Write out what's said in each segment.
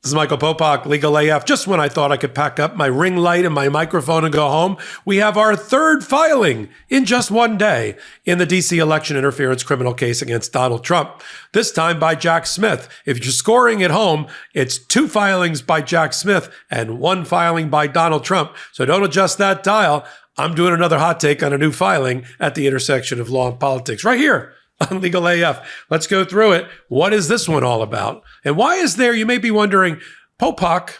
This is Michael Popok, Legal AF. Just when I thought I could pack up my ring light and my microphone and go home, we have our third filing in just one day in the D.C. election interference criminal case against Donald Trump, this time by Jack Smith. If you're scoring at home, it's 2 filings by Jack Smith and 1 filing by Donald Trump. So don't adjust that dial. I'm doing another hot take on a new filing at the intersection of law and politics right here on Legal AF. Let's go through it. What is this one all about? And why is there, you may be wondering, Popok,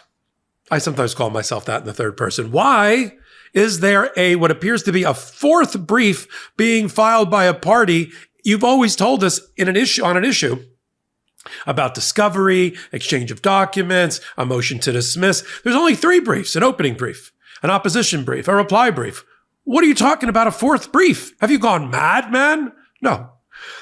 I sometimes call myself that in the third person, why is there what appears to be a 4th brief being filed by a party? You've always told us on an issue about discovery, exchange of documents, a motion to dismiss. There's only 3 briefs: an opening brief, an opposition brief, a reply brief. What are you talking about a 4th brief? Have you gone mad, man? No.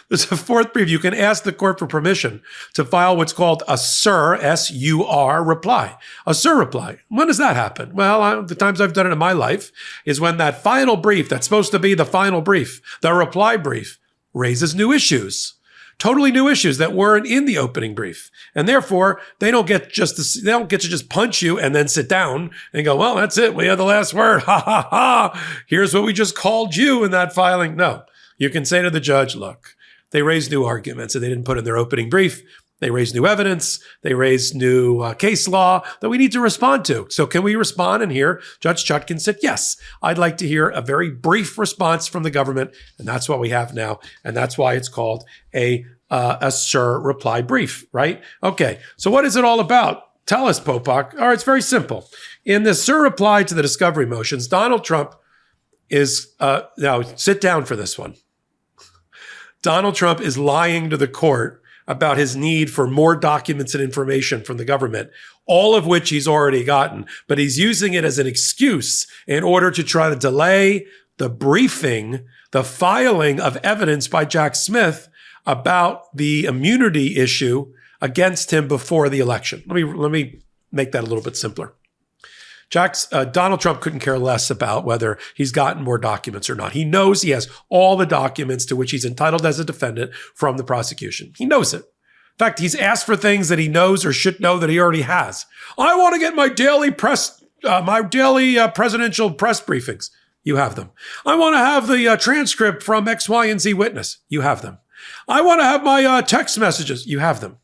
There's a 4th brief. You can ask the court for permission to file what's called a SUR, S-U-R, reply. A SUR reply. When does that happen? Well, the times I've done it in my life is when that final brief, that's supposed to be the final brief, the reply brief, raises new issues. Totally new issues that weren't in the opening brief. And therefore, they don't get to just punch you and then sit down and go, well, that's it. We have the last word. Ha, ha, ha. Here's what we just called you in that filing. No. You can say to the judge, look, they raised new arguments that they didn't put in their opening brief. They raised new evidence. They raised new case law that we need to respond to. So can we respond? And here, Judge Chutkan said, yes, I'd like to hear a very brief response from the government. And that's what we have now. And that's why it's called a SUR reply brief, right? Okay, so what is it all about? Tell us, Popok. All right, it's very simple. In the SUR reply to the discovery motions, Donald Trump is, now sit down for this one. Donald Trump is lying to the court about his need for more documents and information from the government, all of which he's already gotten, but he's using it as an excuse in order to try to delay the briefing, the filing of evidence by Jack Smith about the immunity issue against him before the election. Let me make that a little bit simpler. Donald Trump couldn't care less about whether he's gotten more documents or not. He knows he has all the documents to which he's entitled as a defendant from the prosecution. He knows it. In fact, he's asked for things that he knows or should know that he already has. I want to get my daily presidential press briefings. You have them. I want to have the transcript from X, Y, and Z witness. You have them. I want to have my text messages. You have them.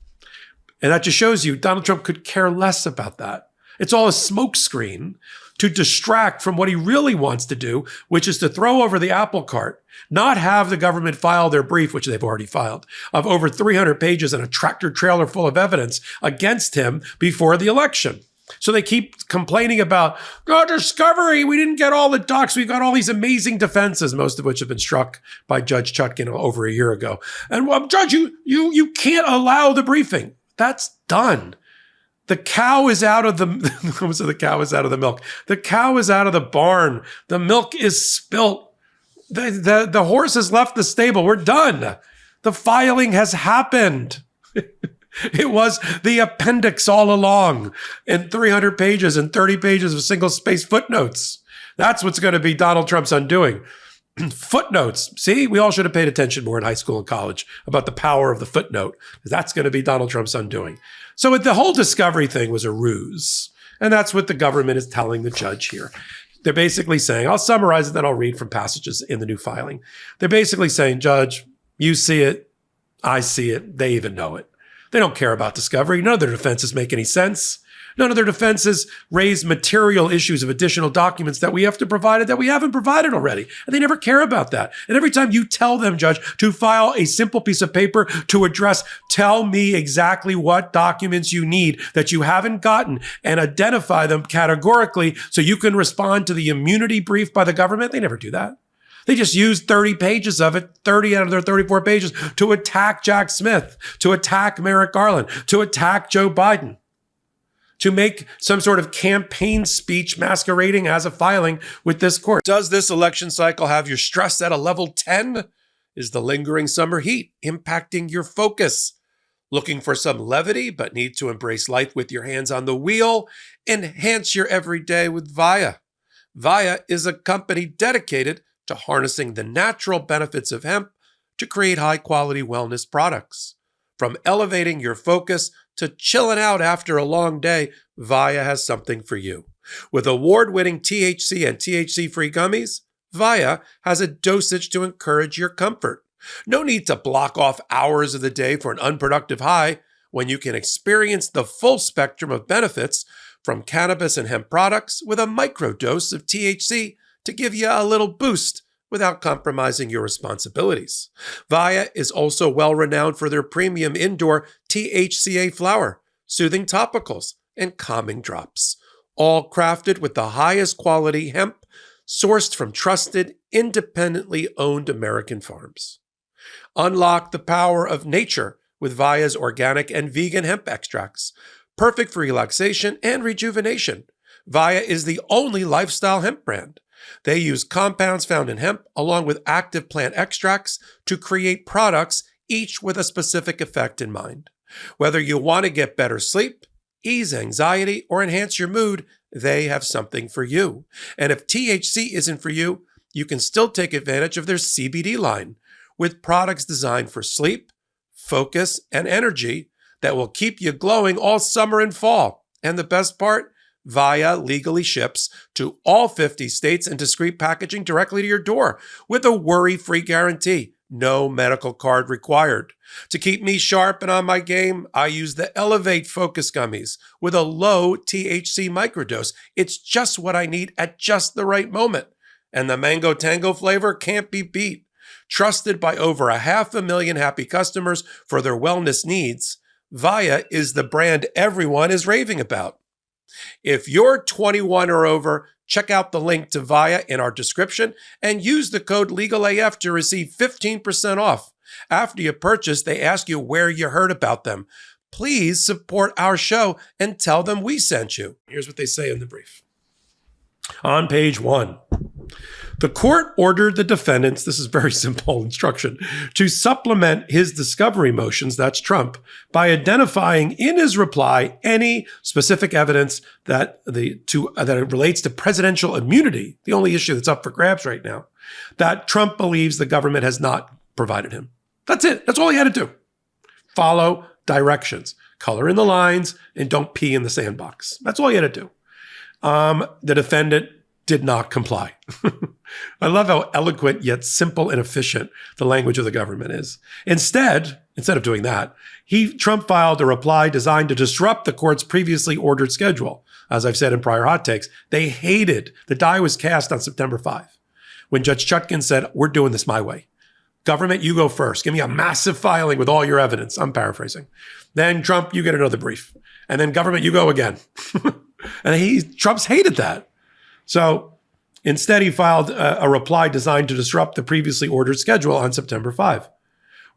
And that just shows you Donald Trump could care less about that. It's all a smokescreen to distract from what he really wants to do, which is to throw over the apple cart, not have the government file their brief, which they've already filed, of over 300 pages and a tractor trailer full of evidence against him before the election. So they keep complaining about, discovery, we didn't get all the docs, we got all these amazing defenses, most of which have been struck by Judge Chutkan over a year ago. And Judge, you can't allow the briefing. That's done. The cow is out of the cow is out of the milk. The cow is out of the barn. The milk is spilt. The horse has left the stable. We're done. The filing has happened. It was the appendix all along in 300 pages and 30 pages of single-space footnotes. That's what's going to be Donald Trump's undoing. Footnotes. See, we all should have paid attention more in high school and college about the power of the footnote. That's going to be Donald Trump's undoing. So the whole discovery thing was a ruse. And that's what the government is telling the judge here. They're basically saying, I'll summarize it, then I'll read from passages in the new filing. They're basically saying, Judge, you see it, I see it, they even know it. They don't care about discovery. None of their defenses make any sense. None of their defenses raise material issues of additional documents that we have to provide that we haven't provided already. And they never care about that. And every time you tell them, Judge, to file a simple piece of paper to address, tell me exactly what documents you need that you haven't gotten and identify them categorically so you can respond to the immunity brief by the government, they never do that. They just use 30 pages of it, 30 out of their 34 pages, to attack Jack Smith, to attack Merrick Garland, to attack Joe Biden, to make some sort of campaign speech masquerading as a filing with this court. Does this election cycle have your stress at a level 10? Is the lingering summer heat impacting your focus? Looking for some levity but need to embrace life with your hands on the wheel? Enhance your everyday with Via. Via is a company dedicated to harnessing the natural benefits of hemp to create high-quality wellness products. From elevating your focus to chilling out after a long day, Via has something for you. With award-winning THC and THC-free gummies, Via has a dosage to encourage your comfort. No need to block off hours of the day for an unproductive high when you can experience the full spectrum of benefits from cannabis and hemp products with a microdose of THC to give you a little boost without compromising your responsibilities. Via is also well-renowned for their premium indoor THCA flower, soothing topicals, and calming drops, all crafted with the highest quality hemp sourced from trusted, independently owned American farms. Unlock the power of nature with Via's organic and vegan hemp extracts, perfect for relaxation and rejuvenation. Via is the only lifestyle hemp brand. They use compounds found in hemp along with active plant extracts to create products, each with a specific effect in mind. Whether you want to get better sleep, ease anxiety, or enhance your mood, they have something for you. And if THC isn't for you, you can still take advantage of their CBD line with products designed for sleep, focus, and energy that will keep you glowing all summer and fall. And the best part? Via legally ships to all 50 states in discreet packaging directly to your door with a worry-free guarantee. No medical card required. To keep me sharp and on my game, I use the Elevate Focus Gummies with a low THC microdose. It's just what I need at just the right moment. And the Mango Tango flavor can't be beat. Trusted by over 500,000 happy customers for their wellness needs, Via is the brand everyone is raving about. If you're 21 or over, check out the link to Via in our description and use the code LEGALAF to receive 15% off. After you purchase, they ask you where you heard about them. Please support our show and tell them we sent you. Here's what they say in the brief. On page 1. The court ordered the defendants, this is very simple instruction, to supplement his discovery motions, that's Trump, by identifying in his reply any specific evidence that it relates to presidential immunity, the only issue that's up for grabs right now, that Trump believes the government has not provided him. That's it. That's all he had to do. Follow directions, color in the lines, and don't pee in the sandbox. That's all he had to do. The defendant did not comply. I love how eloquent yet simple and efficient the language of the government is. Instead of doing that, Trump filed a reply designed to disrupt the court's previously ordered schedule. As I've said in prior hot takes, they hated the die was cast on September 5 when Judge Chutkan said, "We're doing this my way. Government, you go first. Give me a massive filing with all your evidence." I'm paraphrasing. Then Trump, you get another brief. And then government, you go again. And Trump's hated that. So instead, he filed a reply designed to disrupt the previously ordered schedule on September 5.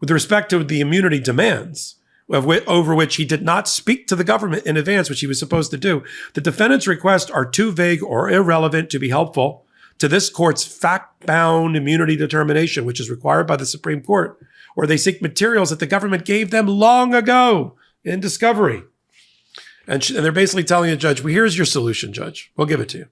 With respect to the immunity demands, over which he did not speak to the government in advance, which he was supposed to do, the defendant's requests are too vague or irrelevant to be helpful to this court's fact-bound immunity determination, which is required by the Supreme Court, or they seek materials that the government gave them long ago in discovery. And they're basically telling the judge, well, here's your solution, Judge. We'll give it to you.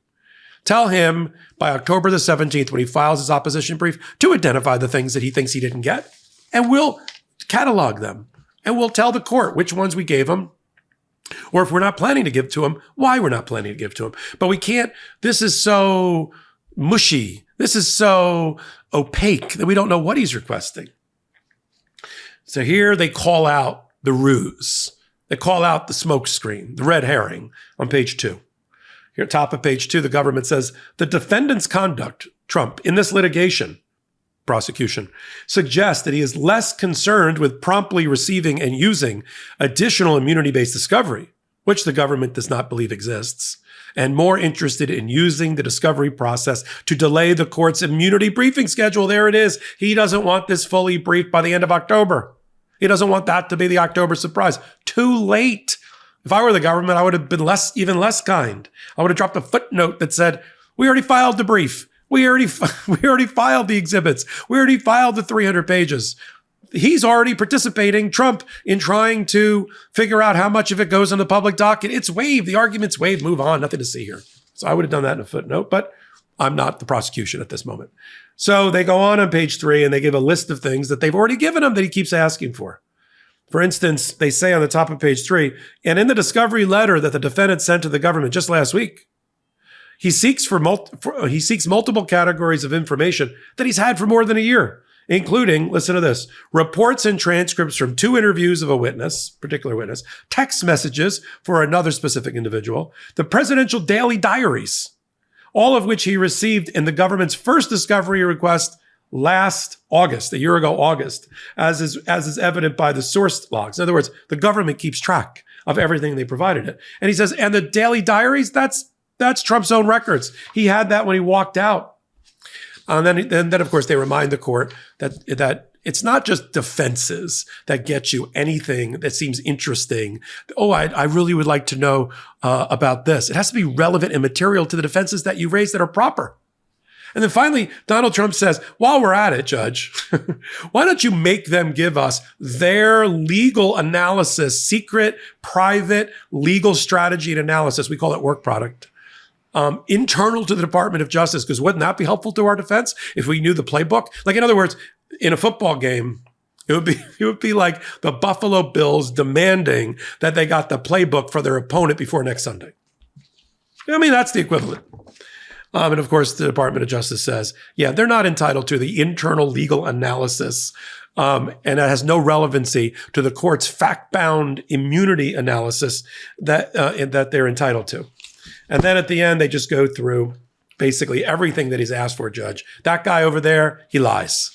Tell him by October the 17th, when he files his opposition brief, to identify the things that he thinks he didn't get, and we'll catalog them. And we'll tell the court which ones we gave him, or if we're not planning to give to him, why we're not planning to give to him. But we can't, this is so mushy, this is so opaque that we don't know what he's requesting. So here they call out the ruse. They call out the smokescreen, the red herring on page 2. Here, top of page 2, the government says, the defendant's conduct, Trump, in this litigation, prosecution, suggests that he is less concerned with promptly receiving and using additional immunity-based discovery, which the government does not believe exists, and more interested in using the discovery process to delay the court's immunity briefing schedule. There it is. He doesn't want this fully briefed by the end of October. He doesn't want that to be the October surprise. Too late. If I were the government, I would have been even less kind. I would have dropped a footnote that said, we already filed the brief. We already filed the exhibits. We already filed the 300 pages. He's already participating, Trump, in trying to figure out how much of it goes on the public docket. It's waived. The argument's waived. Move on. Nothing to see here. So I would have done that in a footnote, but I'm not the prosecution at this moment. So they go on page 3 and they give a list of things that they've already given him that he keeps asking for. For instance, they say on the top of page 3, and in the discovery letter that the defendant sent to the government just last week, he seeks multiple categories of information that he's had for more than a year, including, listen to this, reports and transcripts from 2 interviews of a witness, particular witness, text messages for another specific individual, the presidential daily diaries, all of which he received in the government's first discovery request last August, a year ago, August, as is evident by the source logs. In other words, the government keeps track of everything they provided it. And he says, and the daily diaries, that's Trump's own records. He had that when he walked out. And then of course, they remind the court that it's not just defenses that get you anything that seems interesting. Oh, I really would like to know about this. It has to be relevant and material to the defenses that you raise that are proper. And then finally, Donald Trump says, while we're at it, Judge, why don't you make them give us their legal analysis, secret, private legal strategy and analysis? We call it work product. Internal to the Department of Justice, because wouldn't that be helpful to our defense if we knew the playbook? Like, in other words, in a football game, it would be like the Buffalo Bills demanding that they got the playbook for their opponent before next Sunday. I mean, that's the equivalent. And of course, the Department of Justice says, yeah, they're not entitled to the internal legal analysis. And it has no relevancy to the court's fact-bound immunity analysis that they're entitled to. And then at the end, they just go through basically everything that he's asked for, Judge. That guy over there, he lies.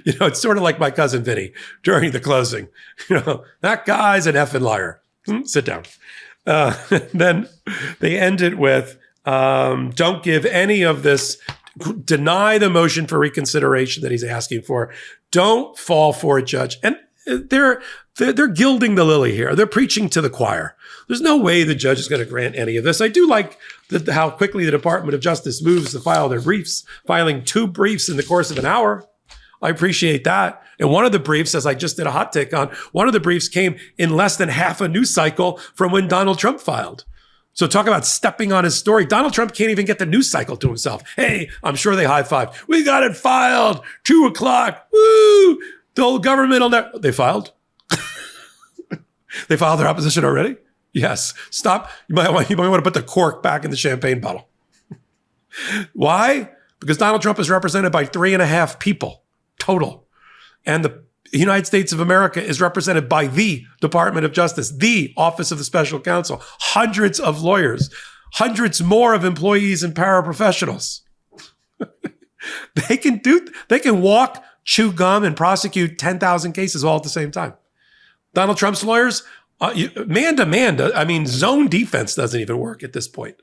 It's sort of like my cousin Vinny during the closing. That guy's an effing liar. Sit down. Then they end it with, don't give any of this, deny the motion for reconsideration that he's asking for. Don't fall for it, Judge. And they're gilding the lily here. They're preaching to the choir. There's no way the judge is going to grant any of this. I do like how quickly the Department of Justice moves to file their briefs, filing 2 briefs in the course of an hour. I appreciate that. And one of the briefs, as I just did a hot take on, one of the briefs came in less than half a news cycle from when Donald Trump filed. So talk about stepping on his story. Donald Trump can't even get the news cycle to himself. Hey, I'm sure they high-fived. We got it filed. 2:00. Woo! The whole government on that. They filed? They filed their opposition already? Yes. Stop. You might want to put the cork back in the champagne bottle. Why? Because Donald Trump is represented by 3.5 people total. And the United States of America is represented by the Department of Justice, the Office of the Special Counsel, hundreds of lawyers, hundreds more of employees and paraprofessionals. They can walk, chew gum, and prosecute 10,000 cases all at the same time. Donald Trump's lawyers, man-to-man, I mean, zone defense doesn't even work at this point.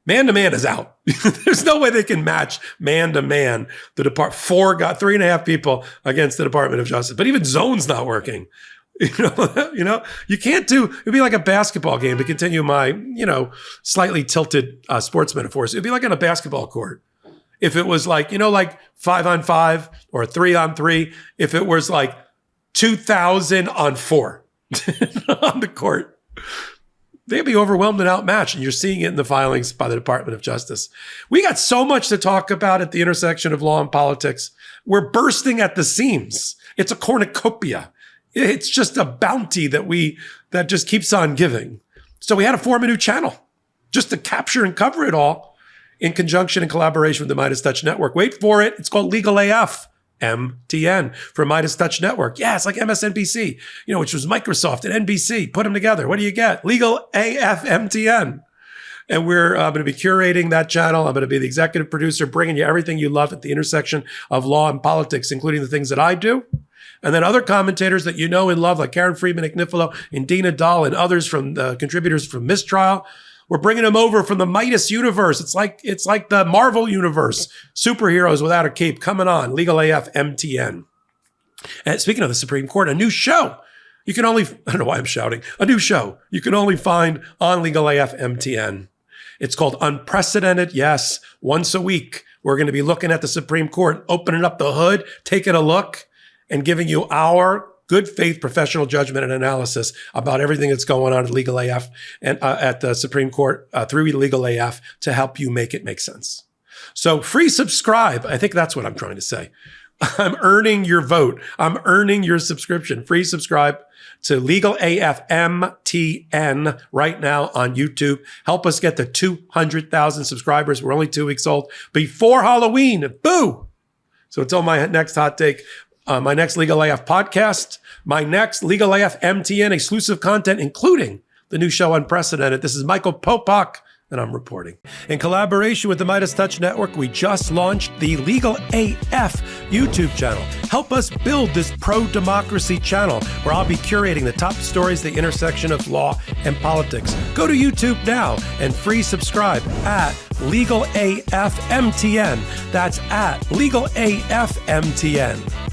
Man-to-man is out. There's no way they can match man-to-man. 3.5 people against the Department of Justice. But even zone's not working. You can't it'd be like a basketball game, to continue my, slightly tilted sports metaphors. It'd be like on a basketball court. If it was like 5-on-5 or 3-on-3, if it was like 2,000 on 4 on the court, they'd be overwhelmed and outmatched. And you're seeing it in the filings by the Department of Justice. We got so much to talk about at the intersection of law and politics. We're bursting at the seams. It's a cornucopia. It's just a bounty that just keeps on giving. So we had to form a new channel just to capture and cover it all in conjunction and collaboration with the MeidasTouch Network. Wait for it. It's called Legal AF. MTN for MeidasTouch Network. Yeah, it's like MSNBC, which was Microsoft and NBC. Put them together. What do you get? Legal AF MTN. And we're going to be curating that channel. I'm going to be the executive producer, bringing you everything you love at the intersection of law and politics, including the things that I do. And then other commentators that you know and love, like Karen Friedman, Agnifilo, and Dina Dahl, and others from the contributors from Mistrial. We're bringing them over from the Midas universe. It's like the Marvel universe. Superheroes without a cape coming on. Legal AF MTN. And speaking of the Supreme Court, a new show. I don't know why I'm shouting. A new show you can only find on Legal AF MTN. It's called Unprecedented. Yes, once a week, we're going to be looking at the Supreme Court, opening up the hood, taking a look, and giving you our good faith professional judgment and analysis about everything that's going on at Legal AF and at the Supreme Court through Legal AF to help you make it make sense. So free subscribe. I think that's what I'm trying to say. I'm earning your vote. I'm earning your subscription. Free subscribe to Legal AF MTN right now on YouTube. Help us get to 200,000 subscribers. We're only 2 weeks old. Before Halloween. Boo! So until my next hot take, my next Legal AF podcast, my next Legal AF MTN exclusive content, including the new show Unprecedented. This is Michael Popok, and I'm reporting. In collaboration with the MeidasTouch Network, we just launched the Legal AF YouTube channel. Help us build this pro-democracy channel where I'll be curating the top stories, the intersection of law and politics. Go to YouTube now and free subscribe at Legal AF MTN. That's at Legal AF MTN.